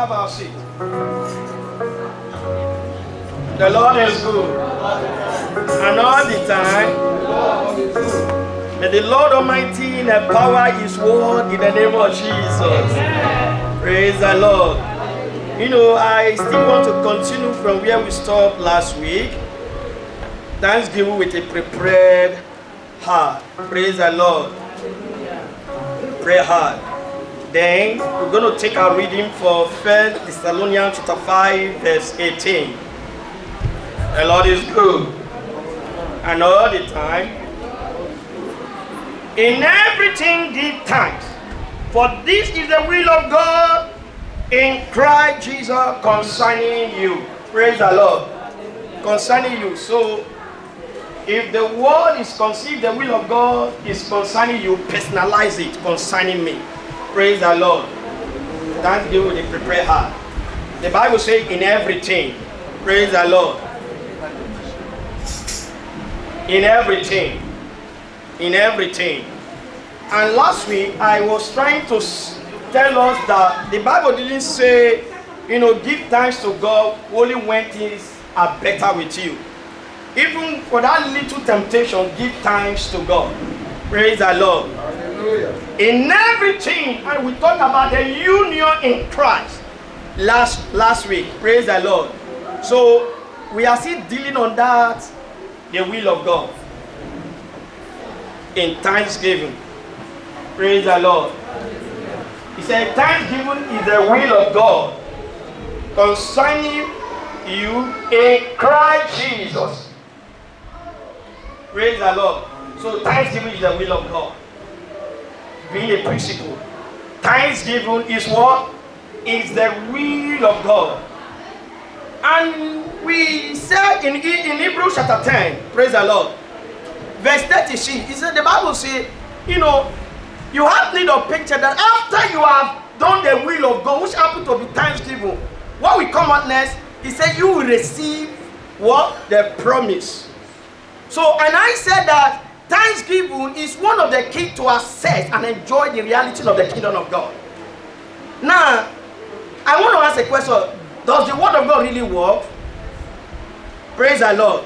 have our seat. The Lord is good. And all the time, may the Lord Almighty empower His word in the name of Jesus. Praise the Lord. You know, I still want to continue from where we stopped last week. Thanksgiving with a prepared heart. Praise the Lord. Pray hard. Then we're going to take our reading for 1 Thessalonians chapter 5 verse 18. The Lord is good. And all the time. In everything give thanks. For this is the will of God in Christ Jesus concerning you. Praise the Lord. Concerning you. So if the word is conceived, the will of God is concerning you, personalize it concerning me. Praise the Lord. Thanksgiving with a prepared heart. The Bible says in everything. Praise the Lord. In everything. In everything. And last week I was trying to tell us that the Bible didn't say, give thanks to God only when things are better with you. Even for that little temptation, give thanks to God. Praise the Lord. Hallelujah. In everything, and we talked about the union in Christ last week. Praise the Lord. So we are still dealing on that, the will of God. In thanksgiving. Praise the Lord. He said, thanksgiving is the will of God concerning you in Christ Jesus. Praise the Lord. So thanksgiving is the will of God. Being a principle. Thanksgiving is what? Is the will of God. And we said in Hebrews chapter 10, praise the Lord, verse 36, he said, the Bible says, you have need of picture that after you have done the will of God, which happens to be thanksgiving, what will come out next? He said, you will receive what? The promise. So, and I said that thanksgiving is one of the keys to access and enjoy the reality of the kingdom of God. Now, I want to ask a question. Does the word of God really work? Praise the Lord.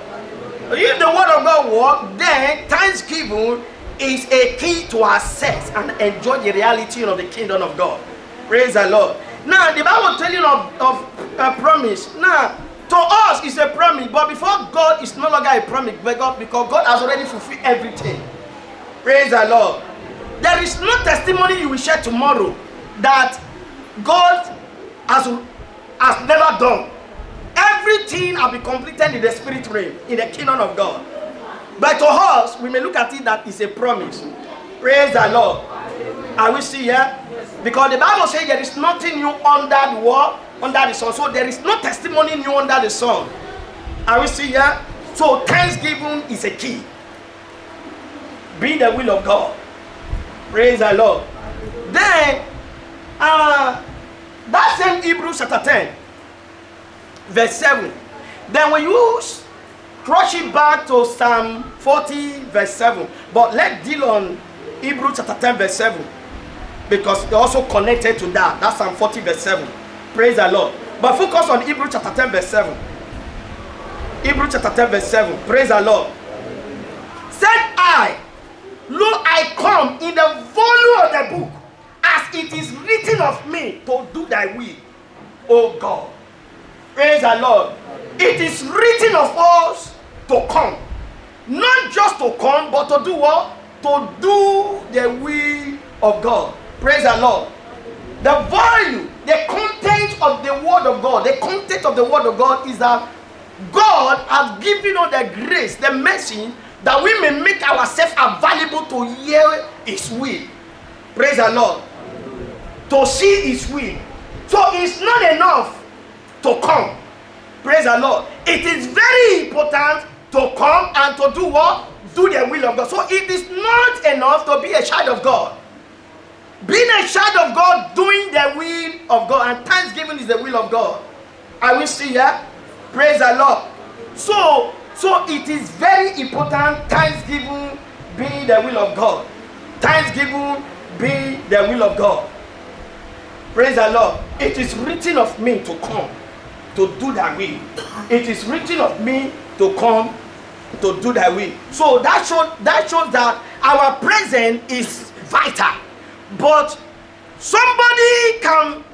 If the word of God works, then thanksgiving is a key to access and enjoy the reality of the kingdom of God. Praise the Lord. Now, the Bible telling of a promise. Now, to us, it's a promise, but before God, it's no longer a promise because God has already fulfilled everything. Praise the Lord. There is no testimony you will share tomorrow that God has never done. Everything has been completed in the spirit realm, in the kingdom of God. But to us, we may look at it that it's a promise. Praise the Lord. Are we still here? Because the Bible says there is nothing new under the world, under the sun. So there is no testimony new under the sun. Are we still here? So thanksgiving is a key. Be the will of God. Praise the Lord. Then, that same Hebrews chapter 10, verse 7. Then we use, crush it back to Psalm 40, verse 7. But let's deal on Hebrews chapter 10, verse 7. Because they're also connected to that. That's Psalm 40, verse 7. Praise the Lord. But focus on Hebrews chapter 10, verse 7. Hebrews chapter 10, verse 7. Praise the Lord. Said I, lo, I come in the volume of the book, as it is written of me, to do thy will, O God. Praise the Lord. It is written of us to come. Not just to come, but to do what? To do the will of God. Praise the Lord. The value, the content of the word of God, the content of the word of God is that God has given us the grace, the mercy, that we may make ourselves available to hear His will. Praise the Lord. To see His will. So it's not enough to come. Praise the Lord. It is very important to come and to do what? Do the will of God. So it is not enough to be a child of God. Being a child of God, doing the will of God, and thanksgiving is the will of God. Are we still here? Praise the Lord. So it is very important, thanksgiving being the will of God. Thanksgiving being the will of God. Praise the Lord. It is written of me to come to do thy will. It is written of me to come to do thy will. So that shows that our presence is vital. But somebody can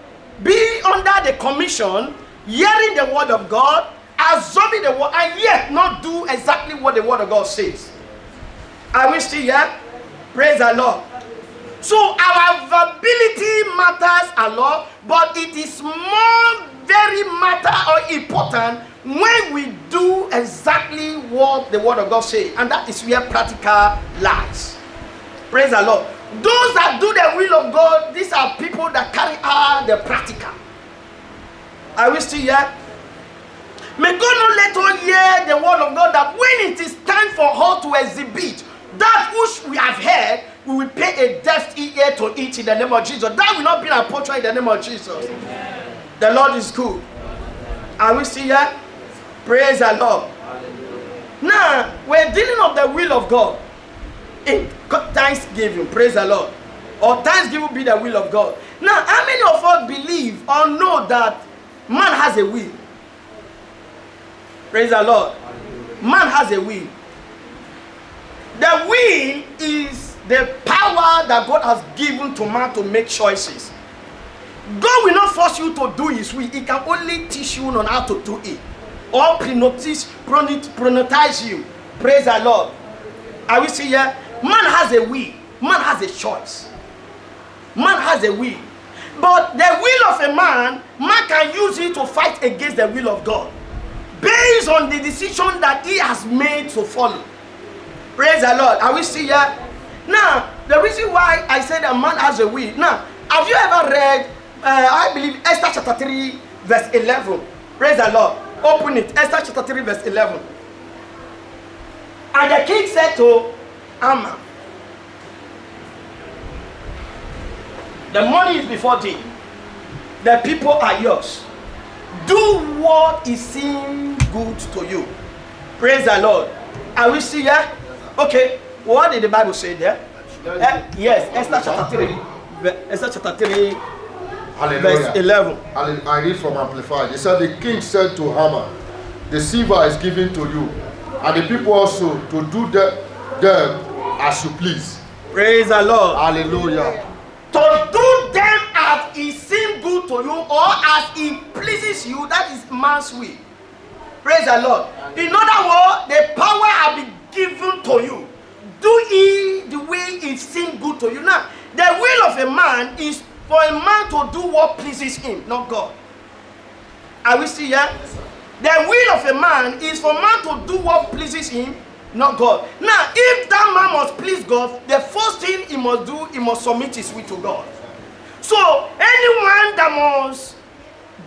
be under the commission, hearing the word of God, absorbing the word, and yet not do exactly what the word of God says. Are we still here? Praise the Lord. So our ability matters a lot, but it is more very matter or important when we do exactly what the word of God says, and that is where practical lies. Praise the Lord. Those that do the will of God, these are people that carry out the practical. Are we still here? May God not let us hear the word of God, that when it is time for her to exhibit that which we have heard, we will pay a deaf ear to it in the name of Jesus. That will not be our portion in the name of Jesus. Amen. The Lord is good. Are we still here? Praise the Lord. Now, we're dealing with the will of God in thanksgiving. Praise the Lord. Or thanksgiving will be the will of God. Now, how many of us believe or know that man has a will? Praise the Lord. Man has a will. The will is the power that God has given to man to make choices. God will not force you to do his will. He can only teach you on how to do it, or pronotize you. Praise the Lord. Are we still here? Man has a will. Man has a choice. Man has a will. But the will of a man can use it to fight against the will of God, based on the decision that he has made to follow. Praise the Lord. Are we still here? Now, the reason why I said a man has a will. Now, have you ever read, I believe, Esther chapter 3, verse 11? Praise the Lord. Open it. Esther chapter 3, verse 11. And the king said to Haman, the money is before thee. The people are yours. Do what is seems good to you. Praise the Lord. Are we still here? Okay. What did the Bible say there? Yes, Esther chapter 3. Esther chapter 3, hallelujah, verse 11. I read from Amplified. It said, the king said to Haman, the silver is given to you, and the people also to do them as you please. Praise the Lord. Hallelujah. To do them as it seems good to you, or as it pleases you, that is man's will. Praise the Lord. In other words, the power has been given to you. Do it the way it seems good to you. Now, the will of a man is for a man to do what pleases him, not God. Are we still here? The will of a man is for man to do what pleases him, not God. Now, if that man must please God, the first thing he must do, he must submit his will to God. So, anyone that must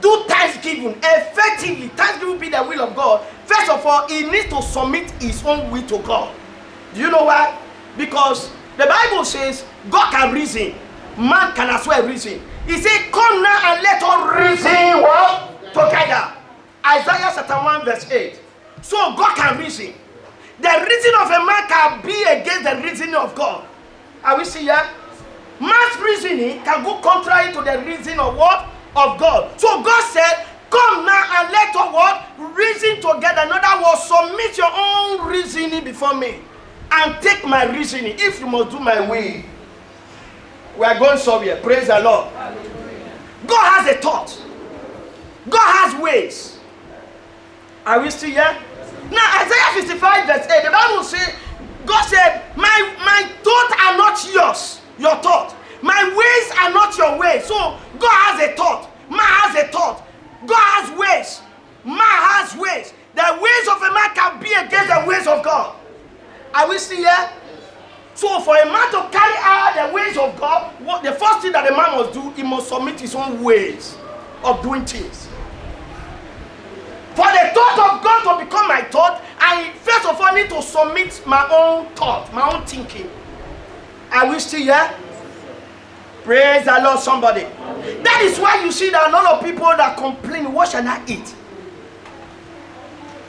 do thanksgiving effectively, thanksgiving will be the will of God. First of all, he needs to submit his own will to God. Do you know why? Because the Bible says God can reason, man can as well reason. He said, come now and let us reason what? Together. Isaiah chapter 1 verse 8. So God can reason. The reason of a man can be against the reasoning of God. Are we seeing here? Man's reasoning can go contrary to the reason of what? Of God. So God said, come now and let us what? Reason together. In other words, submit your own reasoning before me, and take my reasoning. If you must do my will, we are going somewhere. Praise the Lord. God has a thought. God has ways. Are we still here? Now, Isaiah 55 verse 8, the Bible says, God said, my thoughts are not yours, your thought. My ways are not your ways. So, God has a thought. Man has a thought. God has ways. Man has ways. The ways of a man can be against the ways of God. Are we still here? So for a man to carry out the ways of God, the first thing that a man must do, he must submit his own ways of doing things. For the thought of God to become my thought, I first of all need to submit my own thought, my own thinking. Are we still here? Praise the Lord, somebody. That is why you see that a lot of people that complain, what shall I eat?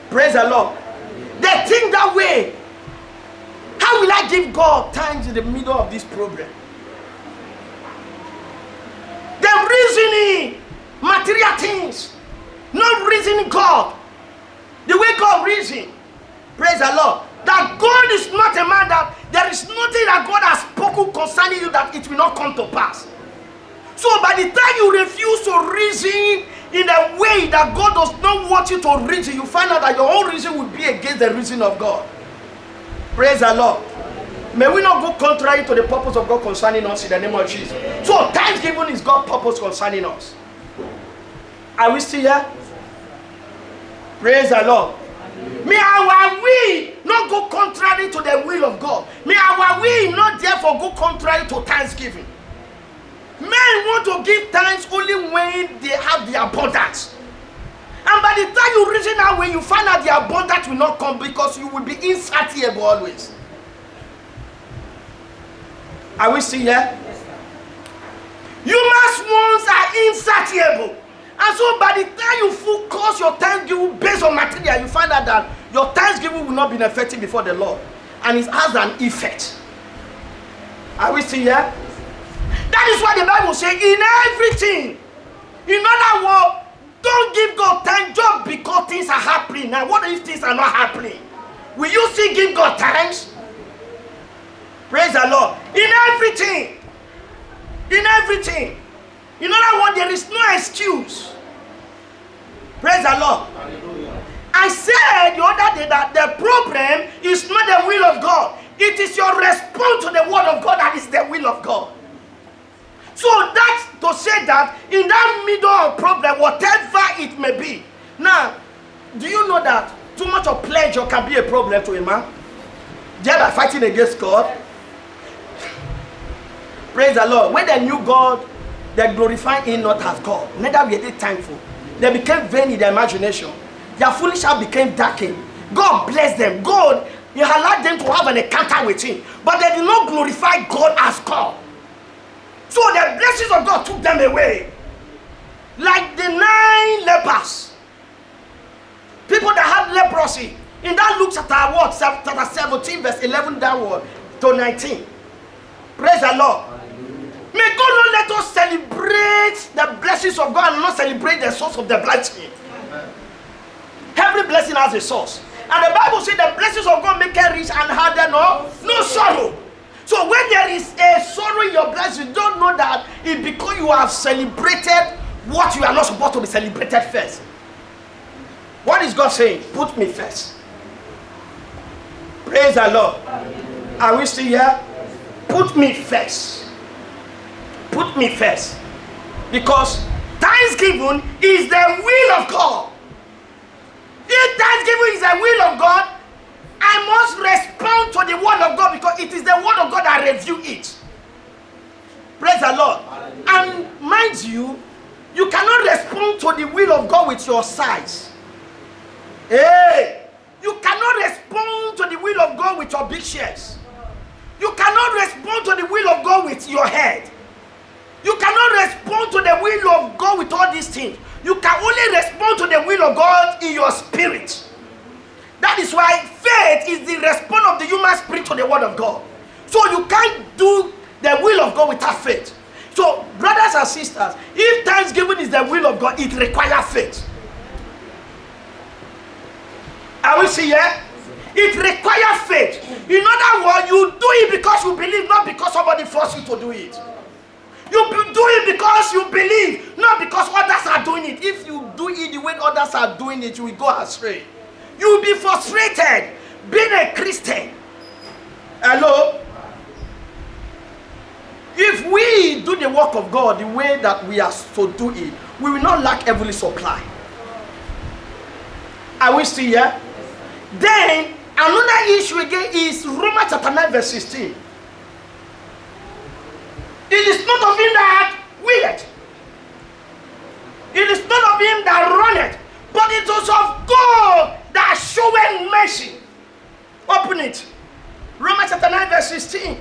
Praise the Lord. They think that way. How will I give God thanks in the middle of this problem? The reasoning material things, not reasoning God the way God reasons. Praise the Lord. That God is not a man that there is nothing that God has spoken concerning you that it will not come to pass. So by the time you refuse to reason in a way that God does not want you to reason, you find out that your own reason will be against the reason of God. Praise the Lord. May we not go contrary to the purpose of God concerning us in the name of Jesus. So thanksgiving is God's purpose concerning us. Are we still here? Praise the Lord. May our will not go contrary to the will of God. May our will not therefore go contrary to thanksgiving. Men want to give thanks only when they have the abundance. And by the time you reason that way, you find out the abundance will not come because you will be insatiable always. Are we still here? Human wants are insatiable. And so by the time you focus your thanksgiving based on material, you find out that your thanksgiving will not be effective before the Lord. And it has an effect. Are we still here? That is why the Bible says in everything. In other words, don't give God thanks just because things are happening. Now what if things are not happening? Will you still give God thanks? Praise the Lord. In everything. In everything. In other words, there is no excuse. Praise the Lord. Hallelujah. I said the other day that the problem is not the will of God. It is your response to the word of God that is the will of God. So that's to say that in that middle of problem, whatever it may be. Now, do you know that too much of pleasure can be a problem to a man? Thereby fighting against God. Praise the Lord. When they knew God, they glorified him not as God. Neither were they thankful. They became vain in their imagination. Their foolish heart became darkened. God blessed them. God, he allowed them to have an encounter with him. But they did not glorify God as God. So the blessings of God took them away. Like the 9 lepers. People that had leprosy. In that Luke chapter what? Chapter 17 verse 11 downward to 19. Praise the Lord. May God not let us celebrate the blessings of God and not celebrate the source of the blessing. Amen. Every blessing has a source. And the Bible says the blessings of God make it rich and harder no sorrow. So when there is a sorrow in your blessing, don't know that it's because you have celebrated what you are not supposed to be celebrated first. What is God saying? Put me first. Praise the Lord. Are we still here? Put me first. Put me first. Because thanksgiving is the will of God. If thanksgiving is the will of God, I must respond to the word of God because it is the word of God that reviews it. Praise the Lord. And mind you, you cannot respond to the will of God with your size. Hey, you cannot respond to the will of God with your big chest. You cannot respond to the will of God with your head. You cannot respond to the will of God with all these things. You can only respond to the will of God in your spirit. That is why faith is the response of the human spirit to the word of God. So you can't do the will of God without faith. So brothers and sisters, if thanksgiving is the will of God, it requires faith. Are we seeing here? It requires faith. In other words, you do it because you believe, not because somebody forced you to do it. You do it because you believe, not because others are doing it. If you do it the way others are doing it, you will go astray. You will be frustrated being a Christian. Hello? If we do the work of God the way that we are to do it, we will not lack heavenly supply. Are we still here? Then, another issue again is Romans chapter 9 verse 16. It is not of him that willeth. It is not of him that runneth, but it is of God that showeth mercy. Open it. Romans chapter 9 verse 16.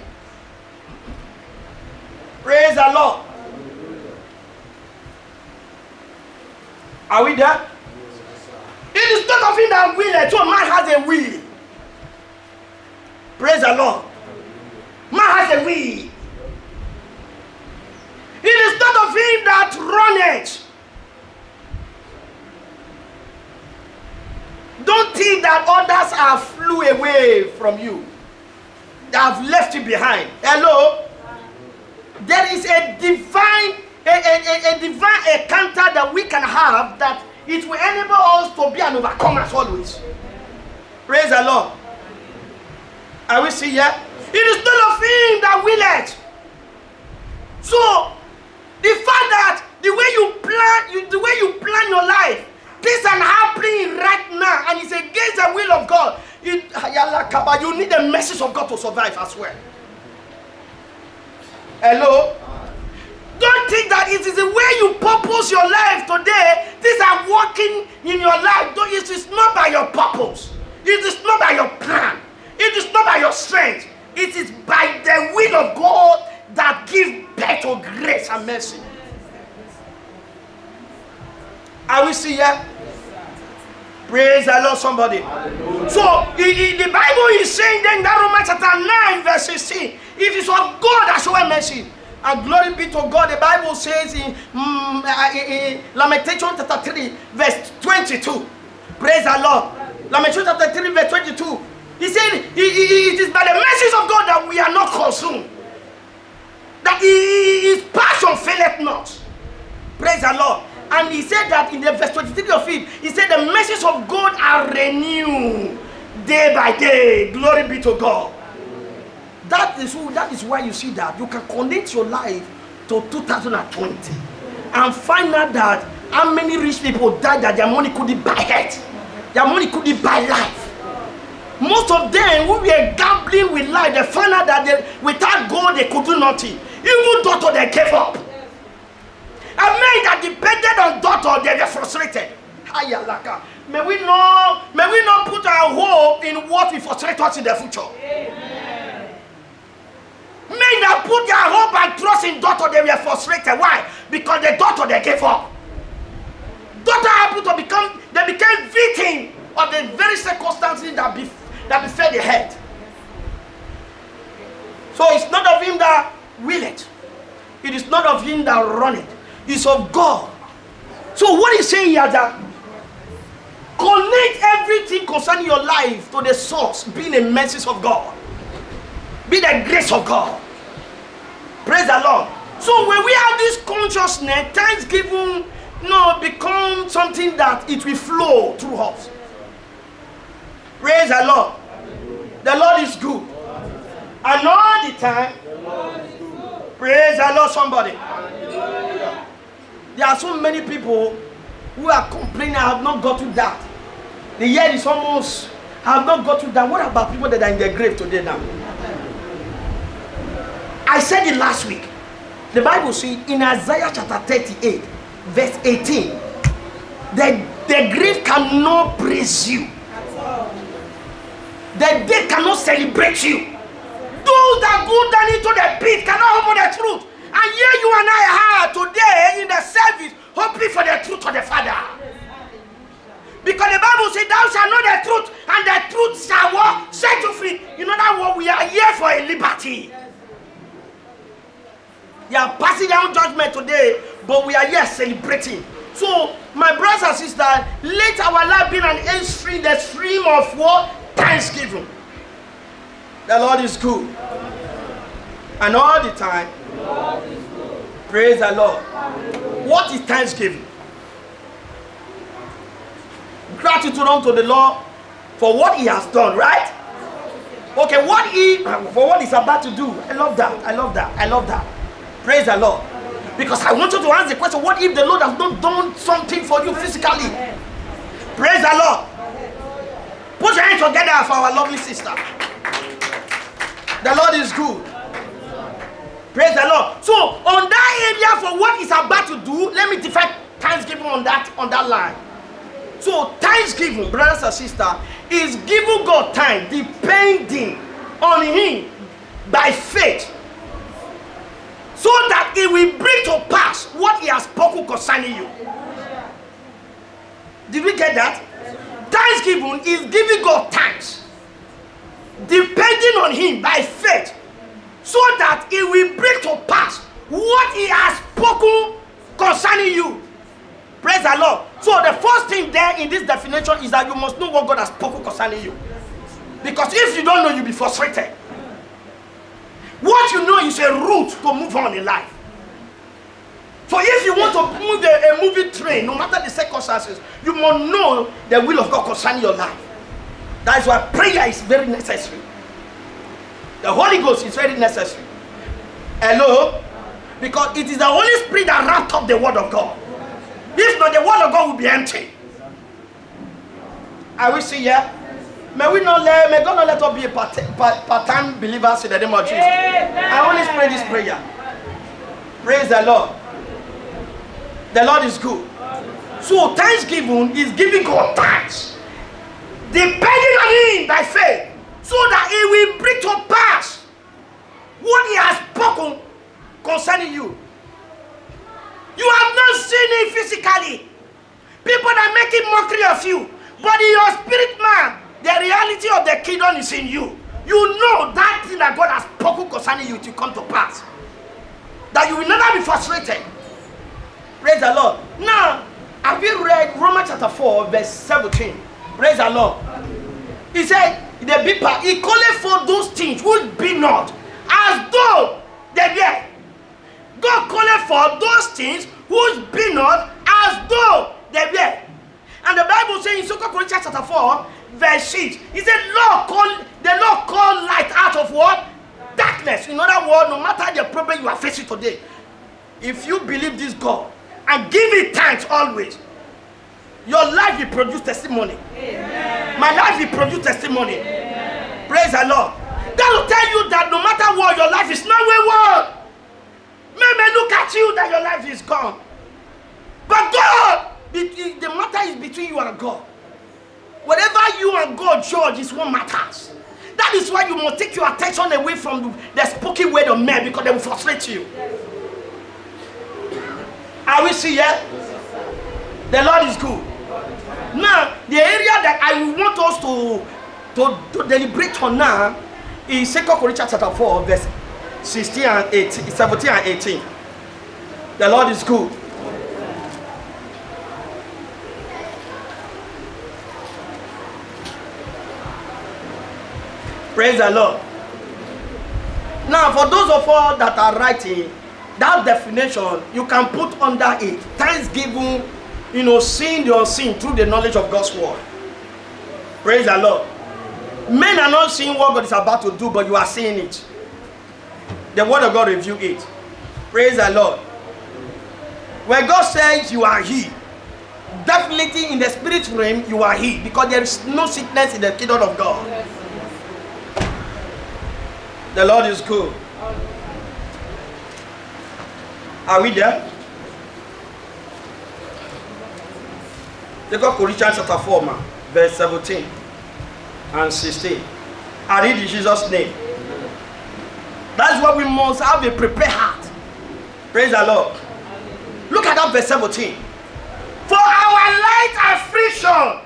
Praise the Lord. Are we there? It is not of him that willeth, so man has a will. Praise the Lord. Man has a will. It is not of him that runneth. that flew away from you, that have left you behind. Hello? There is a divine encounter that we can have that it will enable us to be an overcomer as always. Praise the Lord. Are we see here? It is not of him that willeth. So the fact that the way you plan your life, things are happening right now, and it's against the will of God. You need the message of God to survive as well. Hello? Don't think that it is the way you purpose your life today. Things are working in your life. It is not by your purpose. It is not by your plan. It is not by your strength. It is by the will of God that gives birth to grace and mercy. Are we see here? Praise the Lord, somebody. Hallelujah. So the Bible is saying then that Romans chapter 9 verse 16, it is of God that showeth mercy. And glory be to God. The Bible says in Lamentation chapter 3 verse 22. Praise the Lord. Lamentation chapter 3 verse 22. He said, it is by the mercies of God that we are not consumed. That his passion faileth not. Praise the Lord. And he said that in the verse 23 of it, he said the mercies of God are renewed day by day. Glory be to God. That is why you see that you can connect your life to 2020 and find out that how many rich people died that their money couldn't buy health, their money couldn't buy life. Most of them who were gambling with life, they found out that without God they could do nothing. Even daughter they gave up. And men that depended on daughter, they were frustrated. May we not put our hope in what will frustrate us in the future. Amen. Men that put their hope and trust in daughter, they were frustrated. Why? Because the daughter they gave up. Daughter happened to became victim of the very circumstances that befell the head. So it's not of him that will it. It is not of him that run it. It's of God. So what he's saying here that connect everything concerning your life to the source, being the mercies of God, be the grace of God. Praise the Lord. So when we have this consciousness, thanksgiving become something that it will flow through us. Praise the Lord. The Lord is good. And all the time. Praise the Lord, somebody. There are so many people who are complaining, I have not got to that. The year is almost, I have not got to that. What about people that are in their grave today now? I said it last week. The Bible says in Isaiah chapter 38, verse 18, the grave cannot praise you. The dead cannot celebrate you. Those that go down into the pit cannot open the truth. And here you and I are today in the service hoping for the truth of the Father. Because the Bible says, thou shalt know the truth, and the truth shall what? Set you free. You know that what we are here for a liberty. We are passing down judgment today, but we are here celebrating. So, my brothers and sisters, let our life be an entry, the stream of what? Thanksgiving. The Lord is good. And all the time. Praise the Lord. What is thanksgiving? Gratitude unto the Lord for what he has done, right? Okay, for what he's about to do. I love that. Praise the Lord. Because I want you to answer the question, what if the Lord has not done something for you physically? Praise the Lord. Put your hands together for our lovely sister. The Lord is good. Praise the Lord. So on that area for what he's about to do, let me define thanksgiving on that line. So thanksgiving, brothers and sisters, is giving God time, depending on him by faith, so that it will bring to pass what he has spoken concerning you. Did we get that? Thanksgiving is giving God thanks, depending on him by faith, so that it will bring to pass what he has spoken concerning you. Praise the Lord. So the first thing there in this definition is that you must know what God has spoken concerning you. Because if you don't know, you'll be frustrated. What you know is a route to move on in life. So if you want to move a moving train, no matter the circumstances, you must know the will of God concerning your life. That is why prayer is very necessary. The Holy Ghost is very necessary. Hello? Because it is the Holy Spirit that wrapped up the Word of God. If not, the Word of God will be empty. Are we see here? May God not let us be a part-time believers in the name of Jesus. I always pray this prayer. Praise the Lord. The Lord is good. So thanksgiving is giving God thanks, depending on Him by faith, so that He will bring to pass what He has spoken concerning you. You have not seen it physically. People are making mockery of you, but in your spirit man, the reality of the kingdom is in you. You know that thing that God has spoken concerning you to come to pass. That you will never be frustrated. Praise the Lord. Now, have you read Romans chapter 4, verse 17? Praise the Lord. He said, the big part, He calleth for those things which be not, as though they were. God calleth for those things which be not, as though they were. And the Bible says in 2 Corinthians chapter 4, verse 6, He said, the Lord called light out of what? Darkness. In other words, no matter the problem you are facing today, if you believe this God and give it thanks always, your life will produce testimony. Amen. My life will produce testimony. Amen. Praise the Lord. That will tell you that no matter what, your life is not wayward. Men may look at you that your life is gone. But God, the matter is between you and God. Whatever you and God judge is what matters. That is why you must take your attention away from the spoken word of men, because they will frustrate you. Are we see here? The Lord is good. Now, the area that I want us to deliberate on now is 2 Corinthians chapter 4, verse 16 and 18, 17 and 18. The Lord is good. Praise the Lord. Now, for those of us that are writing, that definition, you can put under it thanksgiving, seeing the unseen through the knowledge of God's word. Praise the Lord. Men are not seeing what God is about to do, but you are seeing it. The word of God reveals it. Praise the Lord. When God says you are He, definitely in the spirit realm you are He, because there is no sickness in the kingdom of God. The Lord is good. Are we there? 2 Corinthians chapter 4, verse 17 and 16. I read in Jesus' name. That's why we must have a prepared heart. Praise the Lord. Look at that verse 17. For our light affliction,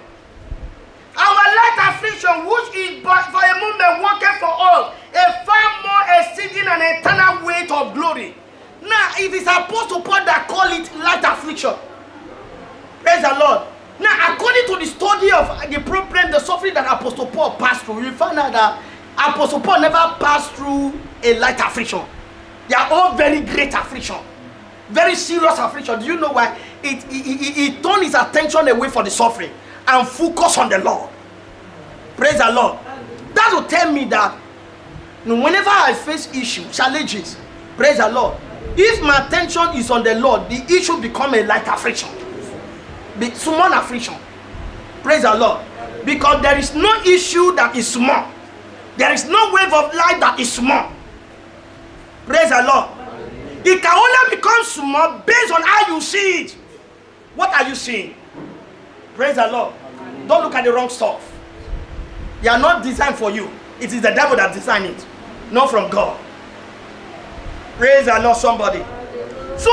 which is but for a moment working for us, a far more exceeding and eternal weight of glory. Now, it is Apostle Paul that call it light affliction. Praise the Lord. Now, according to the study of the problem, the suffering that Apostle Paul passed through, you find out that Apostle Paul never passed through a light affliction. They are all very great affliction. Very serious affliction. Do you know why? It turned his attention away from the suffering and focus on the Lord. Praise the Lord. That will tell me that whenever I face issues, challenges, praise the Lord, if my attention is on the Lord, the issue become a light affliction. Small affliction. Praise the Lord. Because there is no issue that is small. There is no wave of life that is small. Praise the Lord. It can only become small based on how you see it. What are you seeing? Praise the Lord. Don't look at the wrong stuff. They are not designed for you. It is the devil that designed it, not from God. Praise the Lord, somebody. So,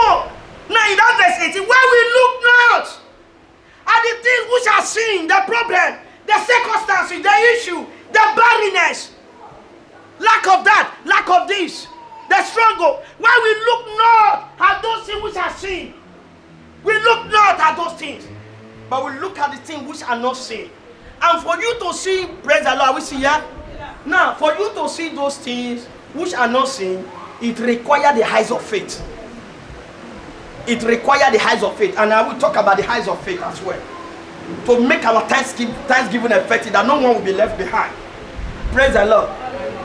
now in that verse 18, where we look not at the things which are seen, the problem, the circumstances, the issue, the barrenness, lack of that, lack of this, the struggle. Where we look not at those things which are seen. We look not at those things, but we look at the things which are not seen. And for you to see, praise the Lord, we see here, Now, for you to see those things which are not seen, it requires the eyes of faith. It requires the eyes of faith. And I will talk about the eyes of faith as well. To make our thanksgiving effective, that no one will be left behind. Praise the Lord.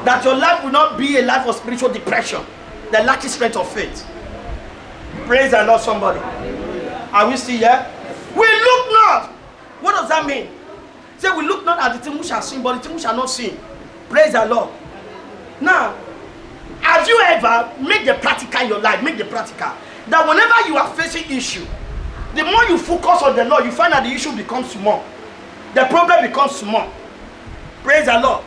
That your life will not be a life of spiritual depression, the lacking strength of faith. Praise the Lord, somebody. Are we still here? We look not. What does that mean? Say we look not at the things which are seen, but the things which are not seen. Praise the Lord. Now, have you ever made the practical in your life? Make the practical. That whenever you are facing issue, the more you focus on the Lord, you find that the issue becomes small. The problem becomes small. Praise the Lord.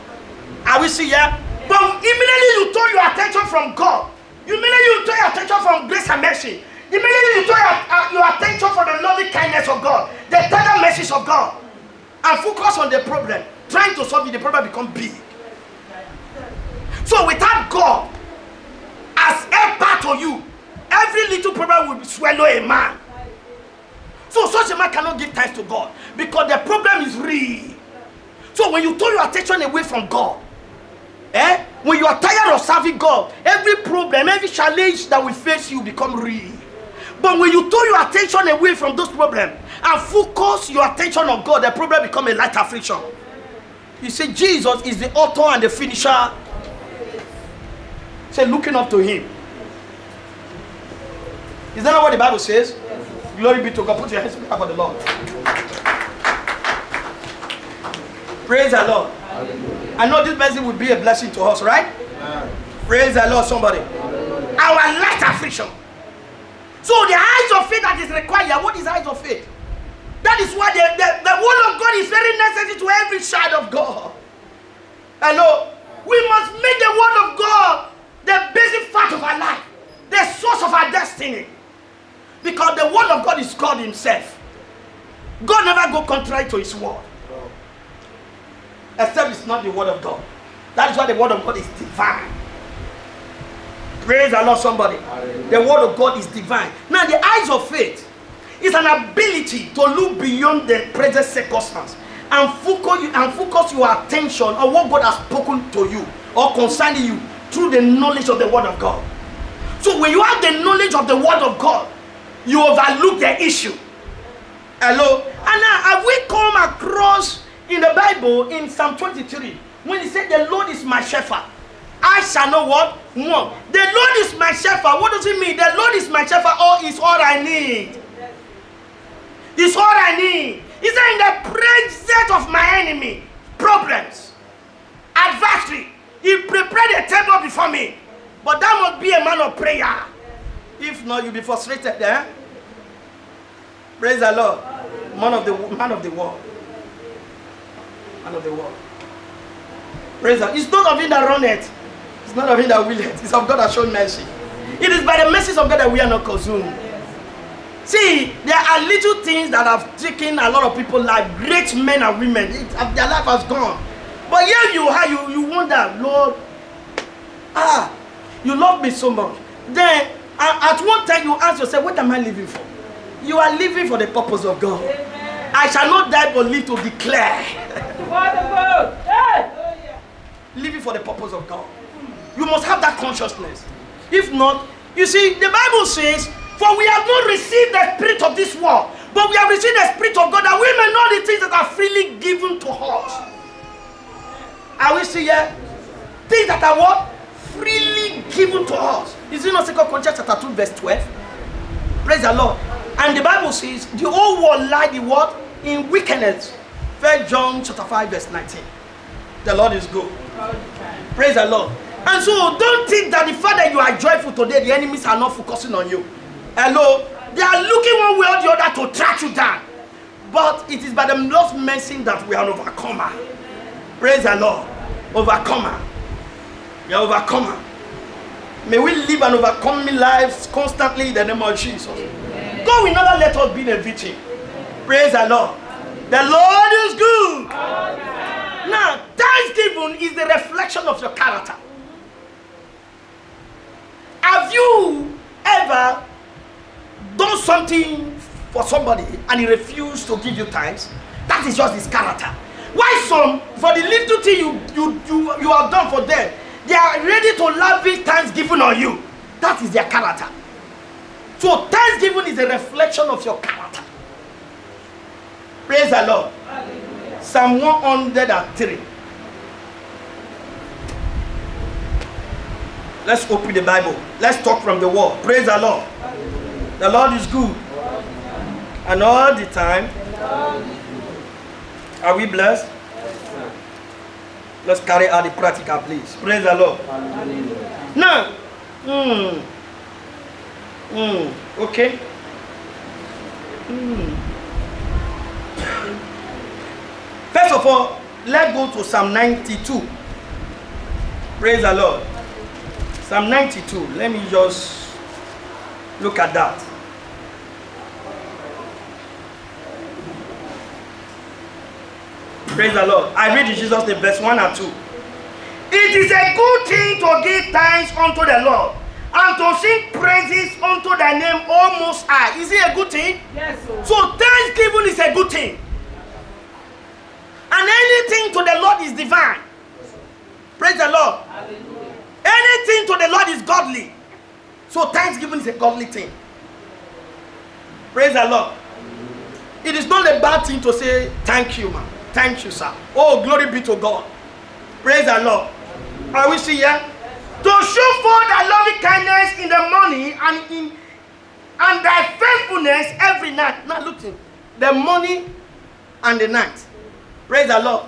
Are we still here? But immediately you turn your attention from God. Immediately you turn your attention from grace and mercy. Immediately you turn your attention from the loving kindness of God, the tender mercies of God, and focus on the problem. Trying to solve it, the problem becomes big. So without God as helper to you, every little problem will swallow a man. So such a man cannot give thanks to God because the problem is real. So when you turn your attention away from God, when you are tired of serving God, every problem, every challenge that will face you become real. But when you turn your attention away from those problems and focus your attention on God, the problem becomes a light affliction. You say Jesus is the author and the finisher. Say looking up to him. Is that not what the Bible says? Yes. Glory be to God. Put your hands together for the Lord. Praise the Lord. Hallelujah. I know this message will be a blessing to us, right? Amen. Praise the Lord, somebody. Hallelujah. Our light affliction. So the eyes of faith that is required. What is eyes of faith? That is why the word of God is very necessary to every child of God. Hello? We must make the word of God the basic fact of our life, the source of our destiny. Because the word of God is God himself. God never go contrary to his word. Except it's not the word of God. That is why the word of God is divine. Praise the Lord, somebody. The word of God is divine. Now the eyes of faith is an ability to look beyond the present circumstance and focus your attention on what God has spoken to you or concerning you through the knowledge of the word of God. So when you have the knowledge of the word of God, you overlook the issue. Hello? And now have we come across in the Bible in Psalm 23 when he said the Lord is my shepherd, I shall know what? Want. The Lord is my shepherd. What does it mean? The Lord is my shepherd or is all I need. It's all I need. He said in the presence of my enemy, problems, adversary, he prepared a table before me. But that must be a man of prayer. If not, you'll be frustrated there. Praise the Lord. Man of the world. Man of the world. Praise the Lord. It's not of him that runneth. It's not of him that willeth. It's of God that showed mercy. It is by the mercies of God that we are not consumed. See, there are little things that have taken a lot of people like great men and women. Their life has gone. But here you are, you wonder, Lord, you love me so much. Then, at one time you ask yourself, what am I living for? You are living for the purpose of God. Amen. I shall not die but live to declare. Living for the purpose of God. You must have that consciousness. If not, you see, the Bible says, for we have not received the spirit of this world, but we have received the spirit of God that we may know the things that are freely given to us. Are we still here? Things that are what? Freely given to us. Is it not 2 Corinthians chapter 2 verse 12? Praise the Lord. And the Bible says, the whole world lie the what? In wickedness. 1 John chapter 5 verse 19. The Lord is good. Praise the Lord. And so don't think that the fact that you are joyful today, the enemies are not focusing on you. Hello? They are looking one way or the other to track you down. But it is by the Lord's mercy that we are an overcomer. Praise the Lord. Overcomer. We are overcomer. May we live an overcoming life constantly in the name of Jesus. Amen. God will never let us be a victim. Praise the Lord. The Lord is good. Amen. Now, thanksgiving is the reflection of your character. Have you ever done something for somebody and he refused to give you thanks? That is just his character. Why some, for the little thing you have done for them, they are ready to lavish thanksgiving on you. That is their character. So thanksgiving is a reflection of your character. Praise the Lord. Hallelujah. Psalm 103. Let's open the Bible. Let's talk from the word. Praise the Lord. Hallelujah. The Lord is good. And all the time. Are we blessed? Let's carry out the practical, please. Praise the Lord. Hallelujah. Now, okay. First of all, let's go to Psalm 92. Praise the Lord. Psalm 92. Let me just look at that. Praise the Lord. I read in Jesus' name, verse 1 and 2. It is a good thing to give thanks unto the Lord and to sing praises unto thy name, O Most High. Is it a good thing? Yes, sir. So thanksgiving is a good thing. And anything to the Lord is divine. Praise the Lord. Hallelujah. Anything to the Lord is godly. So thanksgiving is a godly thing. Praise the Lord. It is not a bad thing to say thank you, man. Thank you, sir. Oh, glory be to God. Praise the Lord. Are we see here? To show forth thy loving kindness in the morning and thy faithfulness every night. Now look at the morning and the night. Praise the Lord.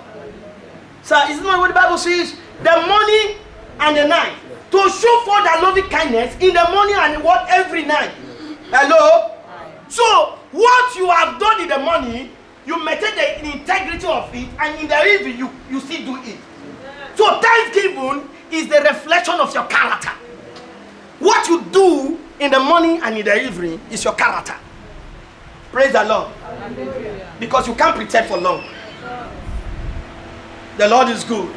Sir, isn't that what the Bible says? The morning and the night. To show forth thy loving kindness in the morning and what every night. Hello? So, what you have done in the morning, you maintain the integrity of it, and in the evening you still do it. So thanksgiving is the reflection of your character. What you do in the morning and in the evening is your character. Praise the Lord. Because you can't pretend for long. The Lord is good.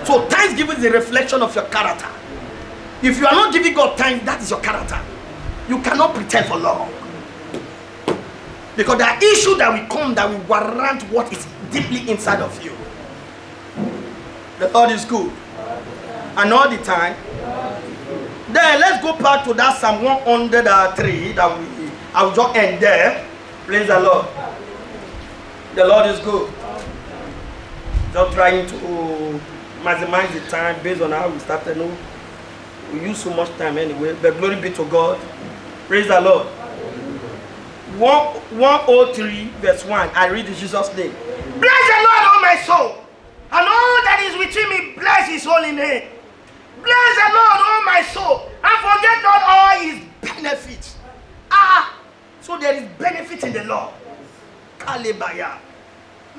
So thanksgiving is a reflection of your character. If you are not giving God thanks, that is your character. You cannot pretend for long. Because there are issues that will come that will warrant what is deeply inside of you. The Lord is good. And all the time. Then let's go back to that Psalm 103 that I will just end there. Praise the Lord. The Lord is good. Just trying to maximize the time based on how we started. No, we use so much time anyway. But glory be to God. Praise the Lord. 103 verse 1. I read in Jesus' name. Bless the Lord, O my soul, and all that is within me, bless his holy name. Bless the Lord, O my soul, and forget not all his benefits. So there is benefit in the Lord. Kalebaya.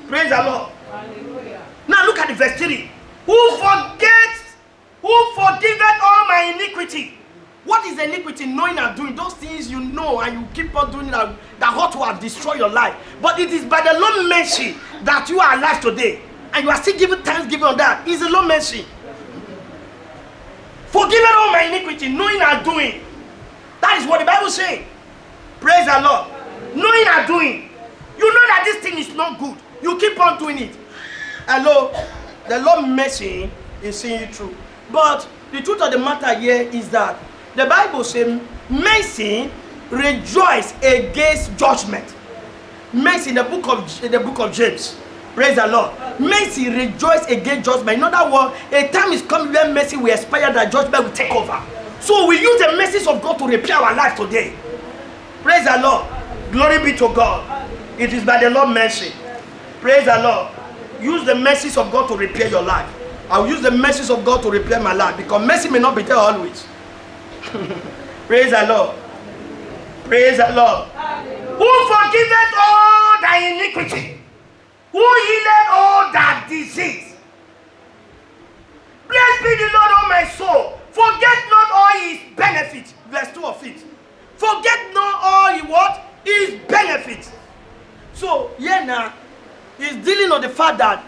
Praise the Lord. Hallelujah. Now look at the verse 3. Who forgiveth all my iniquity. What is iniquity? Knowing and doing those things you know and you keep on doing that ought to have destroyed your life. But it is by the Lord's mercy that you are alive today. And you are still giving thanksgiving on that. It's the Lord's mercy. Forgive all my iniquity, knowing and doing. That is what the Bible says. Praise the Lord. Knowing and doing. You know that this thing is not good. You keep on doing it. Hello? The Lord's mercy is seeing you through. But the truth of the matter here is that the Bible says mercy rejoice against judgment. Mercy in the book of James. Praise the Lord. Mercy rejoice against judgment. In other words, a time is coming when mercy will expire, that judgment will take over. So we use the mercies of God to repair our life today. Praise the Lord. Glory be to God. It is by the Lord's mercy. Praise the Lord. Use the mercies of God to repair your life. I'll use the mercies of God to repair my life, because mercy may not be there always. Praise the Lord. Praise the Lord. Who forgiveth all thy iniquity? Who healeth all thy disease? Blessed be the Lord, O my soul. Forget not all his benefits. Verse 2 of it. Forget not all his what? His benefits. So, here now, he's dealing on the fact that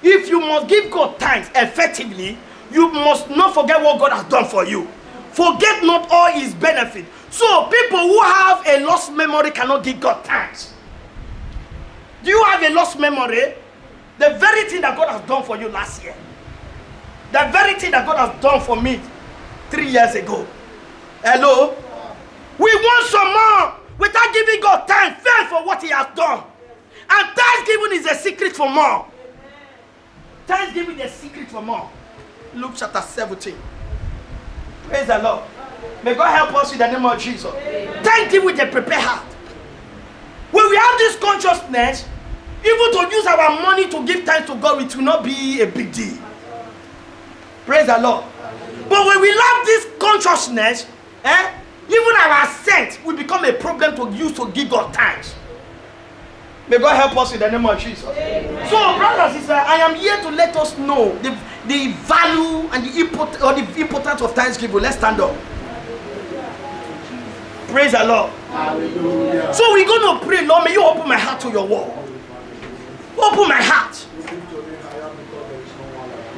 if you must give God thanks effectively, you must not forget what God has done for you. Forget not all his benefits. So, people who have a lost memory cannot give God thanks. Do you have a lost memory? The very thing that God has done for you last year. The very thing that God has done for me 3 years ago. Hello? We want some more without giving God time first for what he has done. And thanksgiving is the secret for more. Thanksgiving is the secret for more. Luke chapter 17. Praise the Lord. May God help us in the name of Jesus. Thanksgiving with a prepared heart. When we have this consciousness, even to use our money to give thanks to God, it will not be a big deal. Praise the Lord. But when we lack this consciousness, even our cent will become a problem to use to give God thanks. May God help us in the name of Jesus. Amen. So, brothers and sisters, I am here to let us know the value and the importance of thanksgiving. Let's stand up. Praise the Lord. Hallelujah. So we're going to pray, Lord, may you open my heart to your word. Open my heart.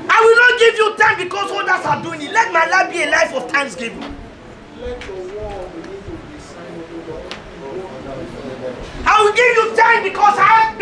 I will not give you time because others are doing it. Let my life be a life of thanksgiving. I will give you time because I have